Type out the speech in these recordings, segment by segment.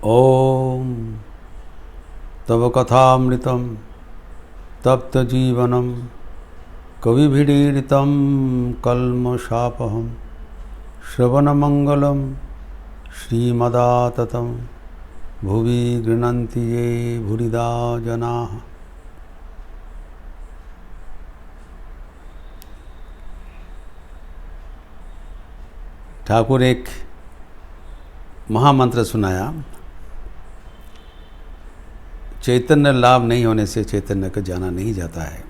ओम तव कथामृतं तप्तजीवनं कविभिरीडितं कल्मषापहं श्रवणमंगलं श्रीमदाततं भुवि गृह्णन्ति ये भूरिदा जनाः। ठाकुर एक महामंत्र सुनाया, चैतन्य लाभ नहीं होने से चैतन्य को जाना नहीं जाता है।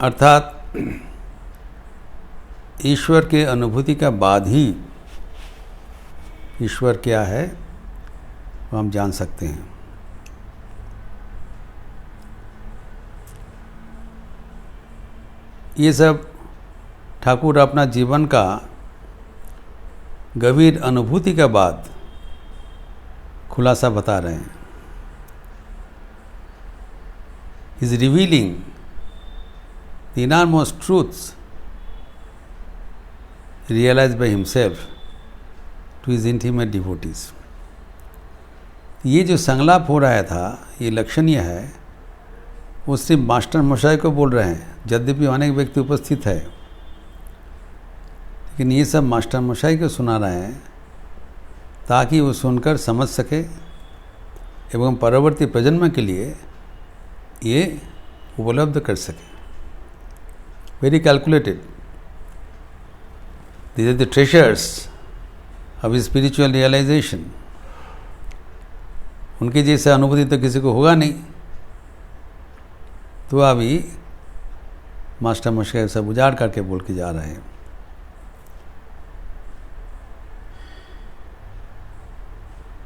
अर्थात ईश्वर के अनुभूति का बाद ही ईश्वर क्या है वो हम जान सकते हैं। ये सब ठाकुर अपना जीवन का गंभीर अनुभूति के बाद खुलासा बता रहे हैं। He is revealing the innermost truths realized by himself to his intimate devotees. ये जो संलाप हो रहा था, ये लक्षणीय है, वो सिर्फ मास्टर मशाई को बोल रहे हैं, यद्यपि अनेक व्यक्ति उपस्थित है, लेकिन ये सब मास्टर मशाई को सुना रहे हैं ताकि वो सुनकर समझ सके एवं परवर्ती प्रजन्म के लिए ये उपलब्ध कर सके। Very calculated. These are the treasures of spiritual realization. उनकी जैसे अनुभूति तो किसी को होगा नहीं, तो अभी मास्टर मशाई सब उजाड़ करके बोल के जा रहे हैं।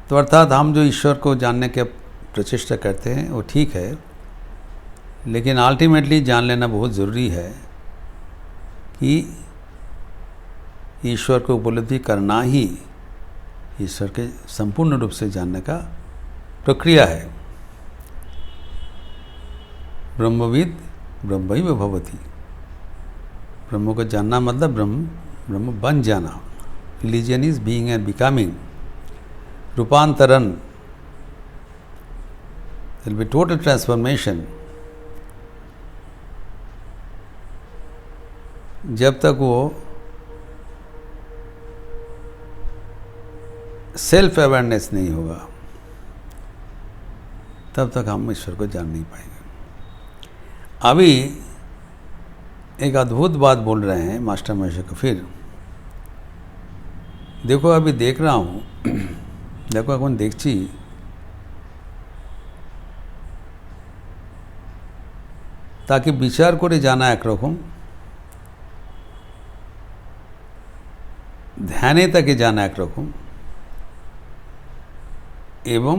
तो अर्थात हम जो ईश्वर को जानने के प्रचेष्टा करते हैं वो ठीक है, लेकिन अल्टीमेटली जान लेना बहुत ज़रूरी है कि ईश्वर को उपलब्धि करना ही ईश्वर के संपूर्ण रूप से जानने का प्रक्रिया है। ब्रह्मविद ब्रह्मैव भवति। ब्रह्म को जानना मतलब ब्रह्म बन जाना। Religion is being and becoming. रूपांतरण, there will be total transformation। जब तक वो सेल्फ अवेयरनेस नहीं होगा तब तक हम ईश्वर को जान नहीं पाएंगे। अभी एक अद्भुत बात बोल रहे हैं मास्टर महेश को। फिर देखो, अभी देख रहा हूँ, देखो এখন দেখছি তাকে বিচার করে জানা একরকম, ধ্যানে তাকে জানা একরকম, এবং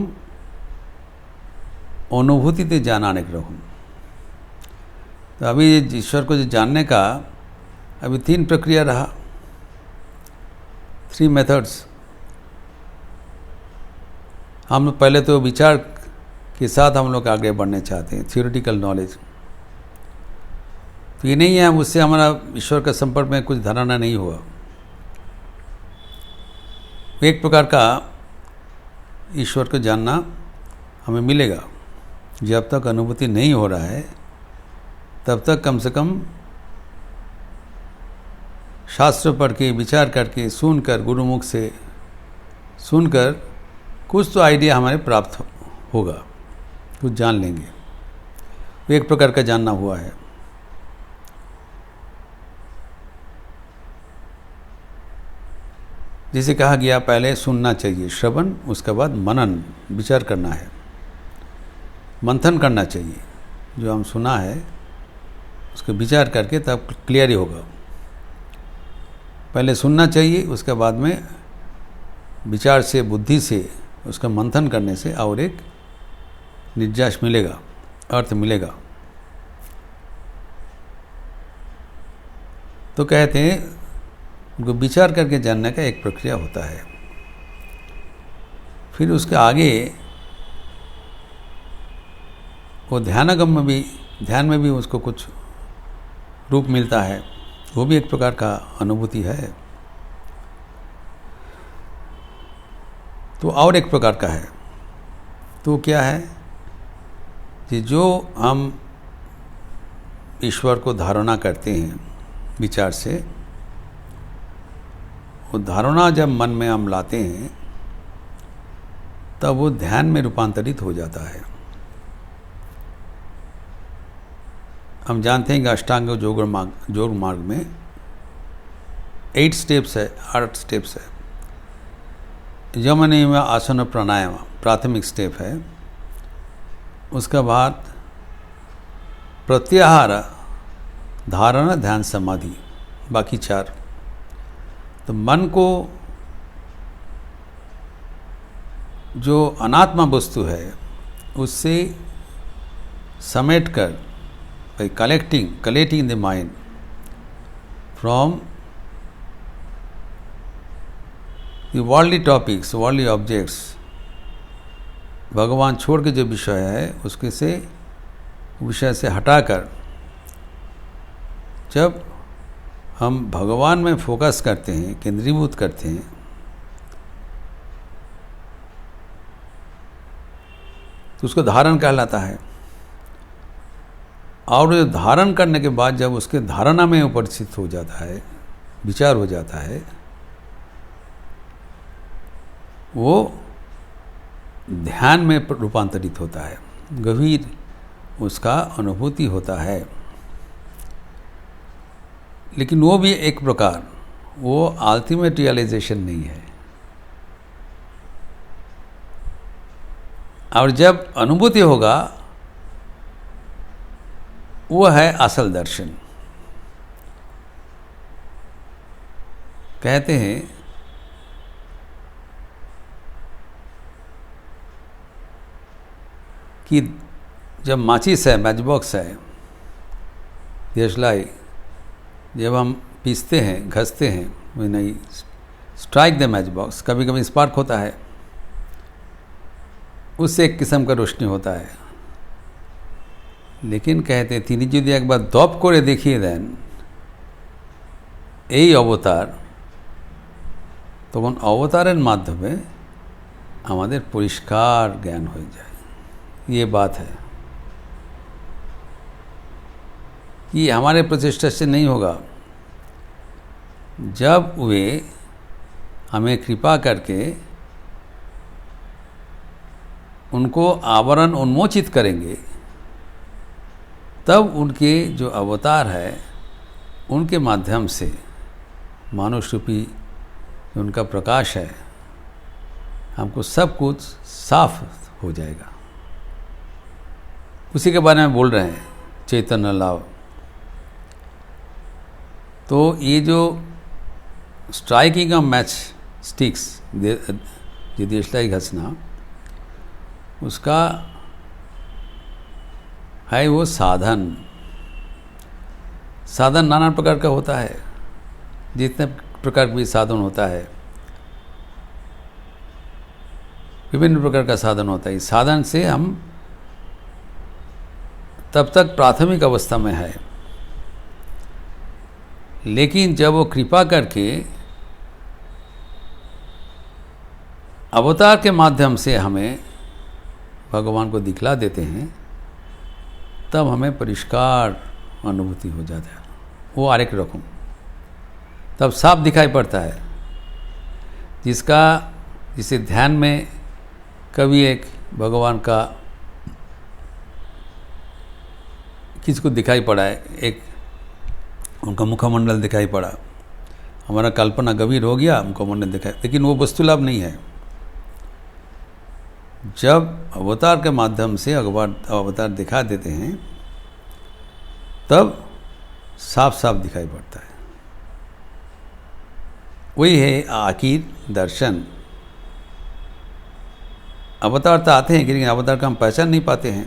अनुभूतिते जाना अनेक रकम। तो अभी ईश्वर को जानने का अभी 3 प्रक्रिया रहा, 3 मेथड्स। हम पहले तो विचार के साथ हम लोग आगे बढ़ने चाहते हैं, थियोरेटिकल नॉलेज। तो ये नहीं है उससे हमारा ईश्वर का संपर्क में कुछ धारणा नहीं हुआ। एक प्रकार का ईश्वर को जानना हमें मिलेगा। जब तक अनुभूति नहीं हो रहा है तब तक कम से कम शास्त्र पढ़ के, विचार करके, सुनकर, गुरुमुख से सुनकर कुछ तो आइडिया हमारे प्राप्त होगा, कुछ जान लेंगे। एक प्रकार का जानना हुआ है। जिसे कहा गया पहले सुनना चाहिए, श्रवण, उसके बाद मनन, विचार करना है, मंथन करना चाहिए। जो हम सुना है उसको विचार करके तब क्लियर ही होगा। पहले सुनना चाहिए, उसके बाद में विचार से, बुद्धि से, उसका मंथन करने से और एक निर्यास मिलेगा, अर्थ मिलेगा। तो कहते हैं उनको विचार करके जानने का एक प्रक्रिया होता है। फिर उसके आगे वो ध्यान में भी उसको कुछ रूप मिलता है, वो भी एक प्रकार का अनुभूति है। तो और एक प्रकार का है, तो क्या है कि जो हम ईश्वर को धारणा करते हैं विचार से, वो धारणा जब मन में हम लाते हैं तब वो ध्यान में रूपांतरित हो जाता है। हम जानते हैं कि अष्टांग योग मार्ग में 8 स्टेप्स है, 8 स्टेप्स है। यम नियम आसन प्राणायाम प्राथमिक स्टेप है। उसका बाद प्रत्याहार, धारणा, ध्यान, समाधि, बाकी 4। तो मन को जो अनात्मा वस्तु है उससे समेट कर, by collecting the mind from the worldly topics, worldly objects, भगवान छोड़ के जो विषय है उसके से विषय से हटाकर जब हम भगवान में फोकस करते हैं, केंद्रीभूत करते हैं, तो उसको धारण कहलाता है। और जो धारण करने के बाद जब उसके धारणा में उपस्थित हो जाता है, विचार हो जाता है, वो ध्यान में रूपांतरित होता है, गंभीर उसका अनुभूति होता है। लेकिन वो भी एक प्रकार, वो अल्टीमेट रियलाइजेशन नहीं है। और जब अनुभूति होगा वो है असल दर्शन। कहते हैं कि जब माचिस है, मैच बॉक्स है, देशलाई, जब हम पीसते हैं, घसते हैं, वो नहीं स्ट्राइक द मैच बॉक्स, कभी कभी स्पार्क होता है, उससे एक किस्म का रोशनी होता है। लेकिन कहते हैं তিনি যদি একবার দপ করে দেখিয়ে দেন এই অবতার, তখন অবতারের মাধ্যমে আমাদের পরিষ্কার জ্ঞান হয়ে যায়। ये बात है कि हमारे प्रचेष्टा से नहीं होगा। जब वे हमें कृपा करके उनको आवरण उन्मोचित करेंगे, तब उनके जो अवतार है उनके माध्यम से मानुष रूपी उनका प्रकाश है, हमको सब कुछ साफ हो जाएगा। उसी के बारे में बोल रहे हैं चैतन्य लाभ। तो ये जो स्ट्राइकिंग ऑफ मैच स्टिक्स, जो देशलाई घसना, उसका है वो साधन। साधन नाना प्रकार का होता है, जितने प्रकार का भी साधन होता है, विभिन्न प्रकार का साधन होता है। इस साधन से हम तब तक प्राथमिक अवस्था में है, लेकिन जब वो कृपा करके अवतार के माध्यम से हमें भगवान को दिखला देते हैं, तब हमें परिष्कार अनुभूति हो जाता है। वो आरेख रकम तब साफ दिखाई पड़ता है। जिसे ध्यान में कभी एक भगवान का किसको दिखाई पड़ा है, एक उनका मुखमंडल दिखाई पड़ा, हमारा कल्पना गंभीर हो गया, मुखमंडल दिखाई, लेकिन वो वस्तुलाभ नहीं है। जब अवतार के माध्यम से अवतार दिखा देते हैं, तब साफ साफ दिखाई पड़ता है। वही है आखिर दर्शन। अवतार तो आते हैं, लेकिन अवतार का हम पहचान नहीं पाते हैं।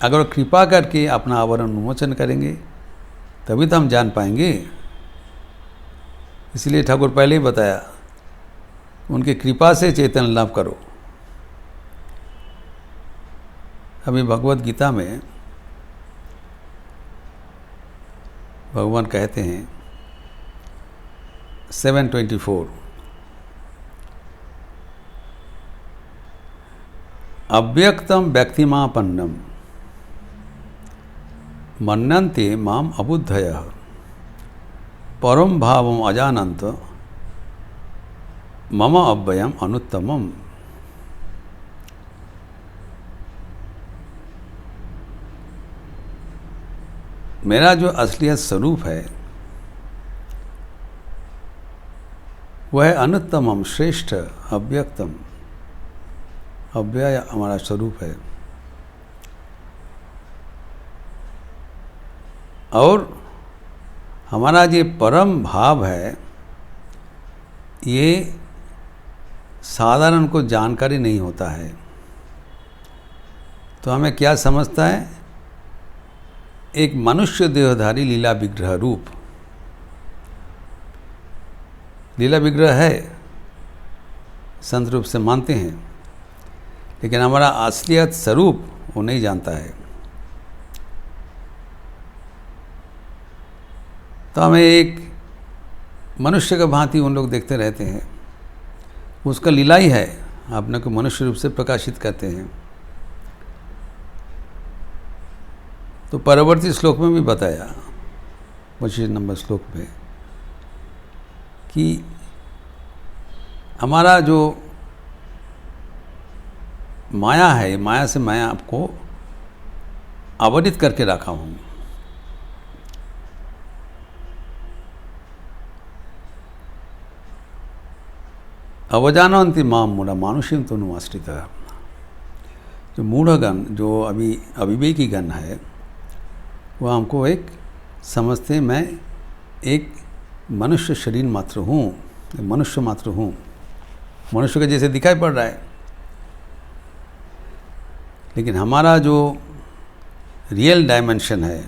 अगर कृपा करके अपना आवरण उन्मोचन करेंगे तभी तो हम जान पाएंगे। इसलिए ठाकुर पहले ही बताया, उनकी कृपा से चैतन्य लाभ करो। अभी भगवद गीता में भगवान कहते हैं 7:24 अव्यक्तम व्यक्तिमापन्नम मन्यन्ते माम अबुद्धयः परम भावम अजानन्त मम अव्ययम अनुत्तमम। मेरा जो असलियत स्वरूप है वह अनुत्तमम, श्रेष्ठ, अव्यक्तम, अव्यय हमारा स्वरूप है। और हमारा ये परम भाव है, ये साधारण को जानकारी नहीं होता है। तो हमें क्या समझता है? एक मनुष्य देहधारी लीला विग्रह रूप, लीला विग्रह है, संत रूप से मानते हैं, लेकिन हमारा असलियत स्वरूप वो नहीं जानता है। तो हमें एक मनुष्य का भांति उन लोग देखते रहते हैं, उसका लीला ही है, अपने को मनुष्य रूप से प्रकाशित करते हैं। तो परवर्ती श्लोक में भी बताया, 25 नंबर श्लोक में, कि हमारा जो माया है, माया से मैं आपको आवरित करके रखा हूँ। अवजानन्ति माम मूढ़ा मानुषीम तनुमाश्रितः। जो मूढ़गण, जो अविवेकी गण है, वह हमको एक समझते मैं एक मनुष्य शरीर मात्र हूँ, मनुष्य मात्र हूँ, मनुष्य के जैसे दिखाई पड़ रहा है। लेकिन हमारा जो रियल डायमेंशन है,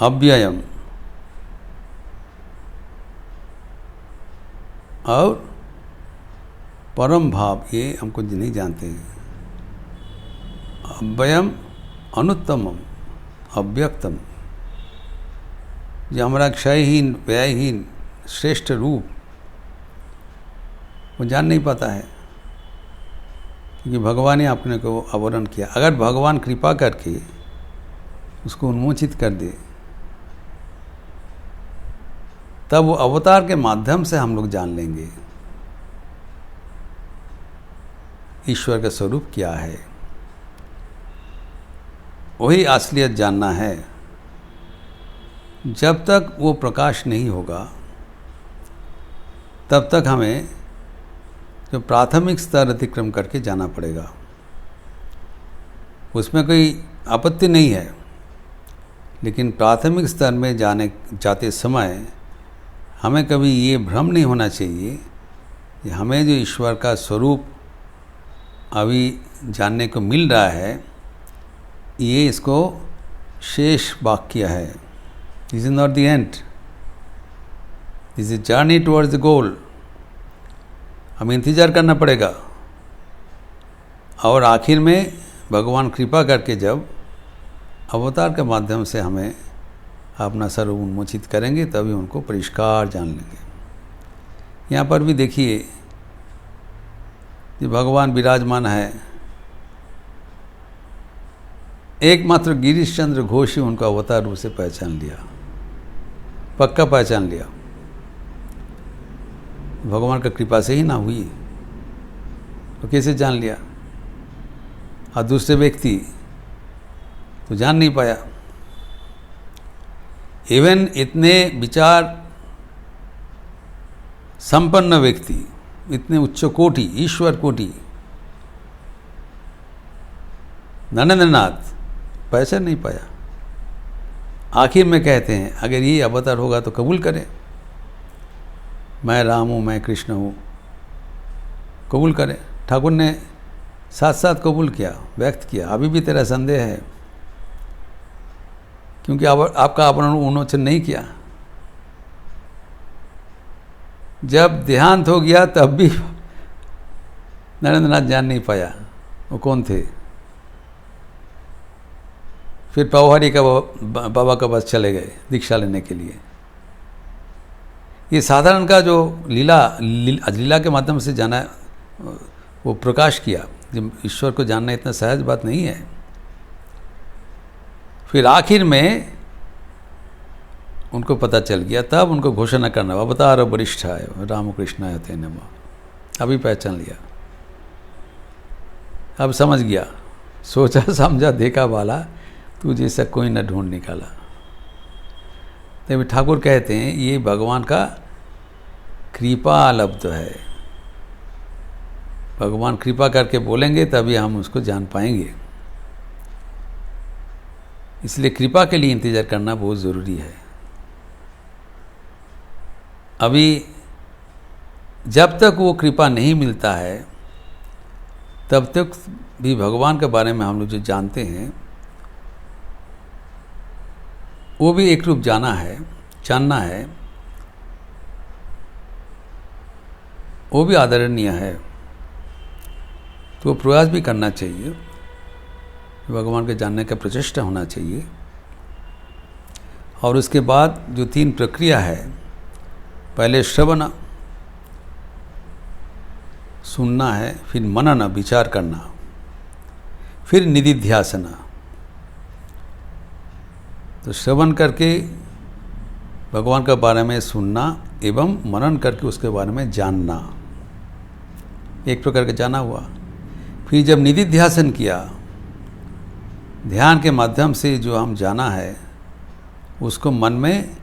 अव्ययम और परम भाव, ये हमको नहीं जानते हैं। अव्ययम अनुत्तमम अव्यक्तम, जो हमारा क्षयहीन, व्ययहीन, श्रेष्ठ रूप, वो जान नहीं पाता है, क्योंकि भगवान ने अपने को आवरण किया। अगर भगवान कृपा करके उसको उन्मोचित कर दे, तब वो अवतार के माध्यम से हम लोग जान लेंगे ईश्वर का स्वरूप क्या है। वही असलियत जानना है। जब तक वो प्रकाश नहीं होगा, तब तक हमें जो प्राथमिक स्तर अतिक्रम करके जाना पड़ेगा। उसमें कोई आपत्ति नहीं है, लेकिन प्राथमिक स्तर में जाते समय हमें कभी ये भ्रम नहीं होना चाहिए कि हमें जो ईश्वर का स्वरूप अभी जानने को मिल रहा है, ये इसको शेष वाक्य है। This is not the end, this is journey towards the goal. हमें इंतज़ार करना पड़ेगा, और आखिर में भगवान कृपा करके जब अवतार के माध्यम से हमें अपना सर्व उन्मोचित करेंगे, तभी उनको परिष्कार जान लेंगे। यहाँ पर भी देखिए कि भगवान विराजमान है, एकमात्र गिरीश चंद्र घोष ही उनको अवतार रूप से पहचान लिया, पक्का पहचान लिया। भगवान का कृपा से ही ना हुई तो कैसे जान लिया? और दूसरे व्यक्ति तो जान नहीं पाया। इवन इतने विचार संपन्न व्यक्ति, इतने उच्च कोटि, ईश्वर कोटि, नरेंद्रनाथ पहचान नहीं पाया। आखिर में कहते हैं अगर ये अवतार होगा तो कबूल करें, मैं राम हूँ, मैं कृष्ण हूँ, कबूल करें। ठाकुर ने साथ साथ कबूल किया, व्यक्त किया। अभी भी तेरा संदेह है, क्योंकि आपका अपना उन्मोचन नहीं किया। जब देहांत हो गया तब भी नरेंद्रनाथ जान नहीं पाया वो कौन थे। फिर पौहारी का बाबा के पास चले गए दीक्षा लेने के लिए। ये साधारण का जो लीला के माध्यम से जाना, वो प्रकाश किया। जब ईश्वर को जानना इतना सहज बात नहीं है। फिर आखिर में उनको पता चल गया, तब उनको घोषणा करना, अवतार वरिष्ठ है रामकृष्ण है तेने माँ। अभी पहचान लिया, अब समझ गया, सोचा समझा देखा वाला, तू जैसा कोई न ढूंढ निकाला। तभी ठाकुर कहते हैं ये भगवान का कृपा लब्ध है। भगवान कृपा करके बोलेंगे तभी हम उसको जान पाएंगे। इसलिए कृपा के लिए इंतजार करना बहुत ज़रूरी है। अभी जब तक वो कृपा नहीं मिलता है तब तक भी भगवान के बारे में हम लोग जो जानते हैं वो भी एक रूप जानना है, वो भी आदरणीय है। तो प्रयास भी करना चाहिए, भगवान के जानने का प्रचेष्टा होना चाहिए। और उसके बाद जो 3 प्रक्रिया है, पहले श्रवण सुनना है, फिर मनन विचार करना, फिर निधिध्यासना। तो श्रवण करके भगवान के बारे में सुनना एवं मनन करके उसके बारे में जानना, एक प्रकार का जाना हुआ। फिर जब निधिध्यासन किया, ध्यान के माध्यम से जो हम जाना है उसको मन में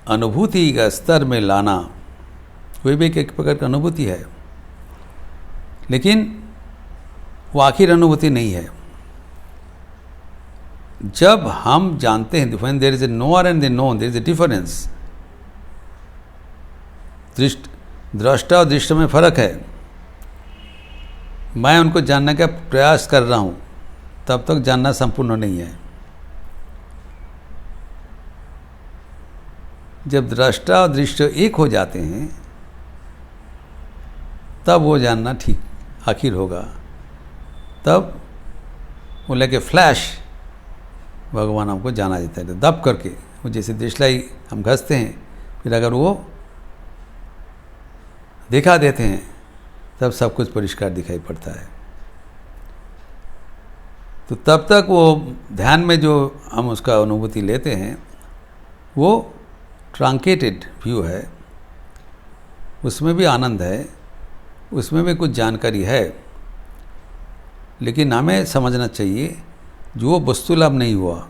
अनुभूति का स्तर में लाना, कोई भी एक प्रकार की अनुभूति है, लेकिन वो आखिर अनुभूति नहीं है। जब हम जानते हैं, when there is a knower and the known, there is a difference। दृष्टा और दृष्ट में फर्क है। मैं उनको जानने का प्रयास कर रहा हूँ, तब तक जानना संपूर्ण नहीं है। जब दृष्टा और दृष्ट एक हो जाते हैं तब वो जानना ठीक आखिर होगा। तब वो लेके फ्लैश भगवान हमको जाना देता है, दब करके। वो जैसे देशलाई हम घसते हैं, फिर अगर वो दिखा देते हैं तब सब कुछ परिष्कार दिखाई पड़ता है। तो तब तक वो ध्यान में जो हम उसका अनुभूति लेते हैं वो ट्रांकेटेड व्यू है, उसमें भी आनंद है, उसमें भी कुछ जानकारी है, लेकिन हमें समझना चाहिए जो वस्तु लाभ नहीं हुआ।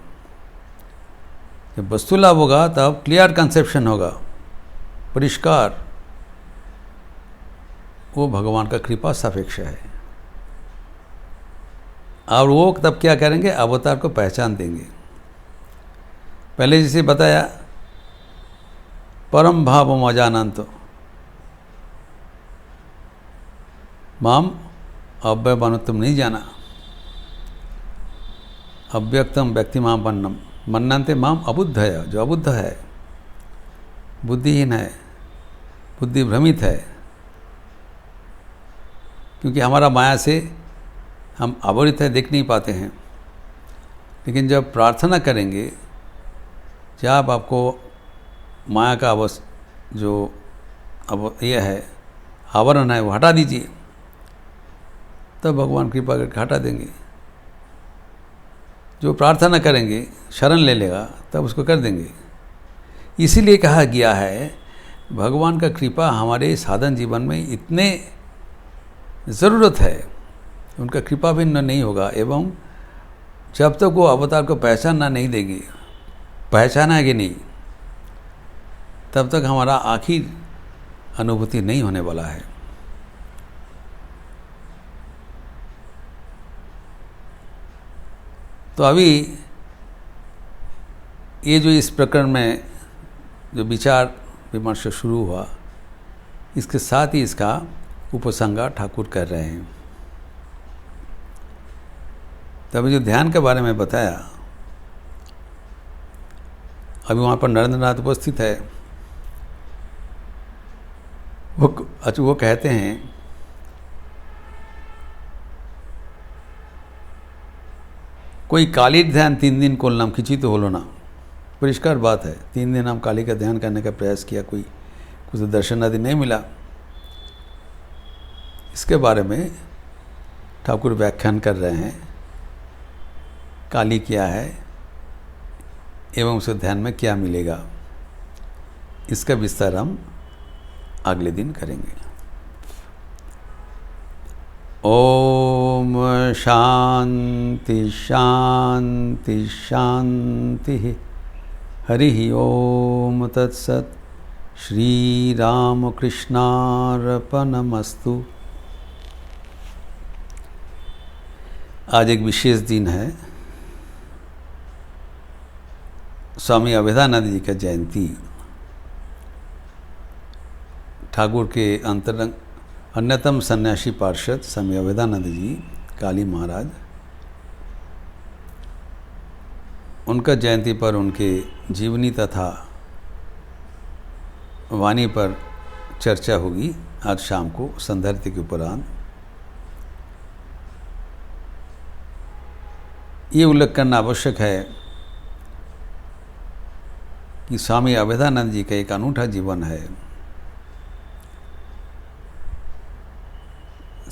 जब वस्तु लाभ होगा तब क्लियर कंसेप्शन होगा, परिष्कार। वो भगवान का कृपा सापेक्ष है। और वो तब क्या करेंगे, अवतार को पहचान देंगे। पहले जैसे बताया, परम भाव मजानंत माम अव्यय तुम नहीं जाना, अव्यक्तम व्यक्ति माम वन्नम मन्नन्ते माम अबुद्ध है। जो अबुद्ध है, बुद्धिहीन है, बुद्धि भ्रमित है, क्योंकि हमारा माया से हम आवृत है, देख नहीं पाते हैं। लेकिन जब प्रार्थना करेंगे, जब आपको माया का जो अब यह है आवरण है वो हटा दीजिए, तब भगवान कृपा करके हटा देंगे। जो प्रार्थना करेंगे, शरण ले लेगा, तब उसको कर देंगे। इसीलिए कहा गया है भगवान का कृपा हमारे साधन जीवन में इतने ज़रूरत है, उनका कृपा भिन्न नहीं होगा। एवं जब तक वो अवतार को पहचानना नहीं देगी, पहचानेगी नहीं, तब तक हमारा आखिर अनुभूति नहीं होने वाला है। तो अभी ये जो इस प्रकरण में जो विचार विमर्श शुरू हुआ, इसके साथ ही इसका उपसंहार ठाकुर कर रहे हैं। तभी जो ध्यान के बारे में बताया, अभी वहाँ पर नरेंद्र नाथ उपस्थित है। वो कहते हैं कोई काली ध्यान 3 दिन कोल्लम खिंची तो होलो ना, परिष्कार बात है। 3 दिन हम काली का ध्यान करने का प्रयास किया, कोई कुछ दर्शन आदि नहीं मिला। इसके बारे में ठाकुर व्याख्यान कर रहे हैं, काली क्या है एवं उसे ध्यान में क्या मिलेगा। इसका विस्तार हम अगले दिन करेंगे। ओम शांति शांति शांति। हरि ओम तत्सत। श्री राम कृष्णार्पणमस्तु। आज एक विशेष दिन है, स्वामी अभेदानंद जी का जयंती। ठाकुर के अंतरंग अन्यतम सन्यासी पार्षद स्वामी अभेदानंद जी काली महाराज, उनका जयंती पर उनके जीवनी तथा वाणी पर चर्चा होगी आज शाम को संध्यारती के उपरांत। ये उल्लेख करना आवश्यक है कि स्वामी अभेदानंद जी का एक अनूठा जीवन है।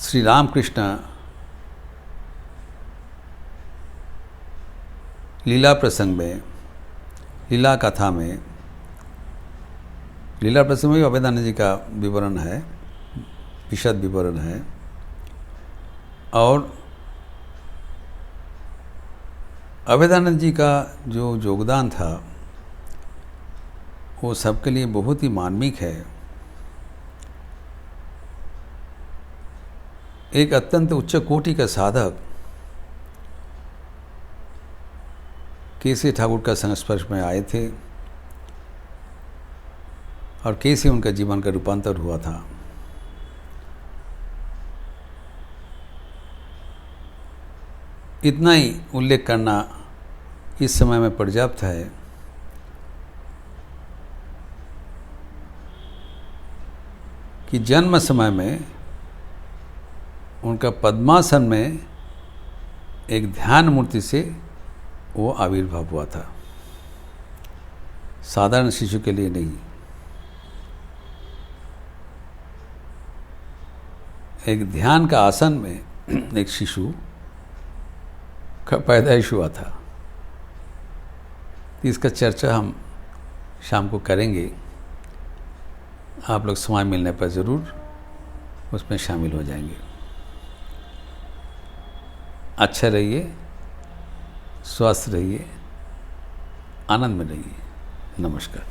श्री रामकृष्ण लीला प्रसंग में, लीला कथा में, लीला प्रसंग में भी अभेदानंद जी का विवरण है, विशद विवरण है। और अभेदानंद जी का जो योगदान था वो सबके लिए बहुत ही मार्मिक है। एक अत्यंत उच्च कोटि का साधक कैसे ठाकुर का संस्पर्श में आए थे और कैसे उनका जीवन का रूपांतर हुआ था। इतना ही उल्लेख करना इस समय में पर्याप्त है कि जन्म समय में उनका पद्मासन में एक ध्यान मूर्ति से वो आविर्भाव हुआ था, साधारण शिशु के लिए नहीं। एक ध्यान का आसन में एक शिशु का पैदाइश हुआ था। इसका चर्चा हम शाम को करेंगे। आप लोग समय मिलने पर ज़रूर उसमें शामिल हो जाएंगे। अच्छा रहिए, स्वस्थ रहिए, आनंद में रहिए। नमस्कार।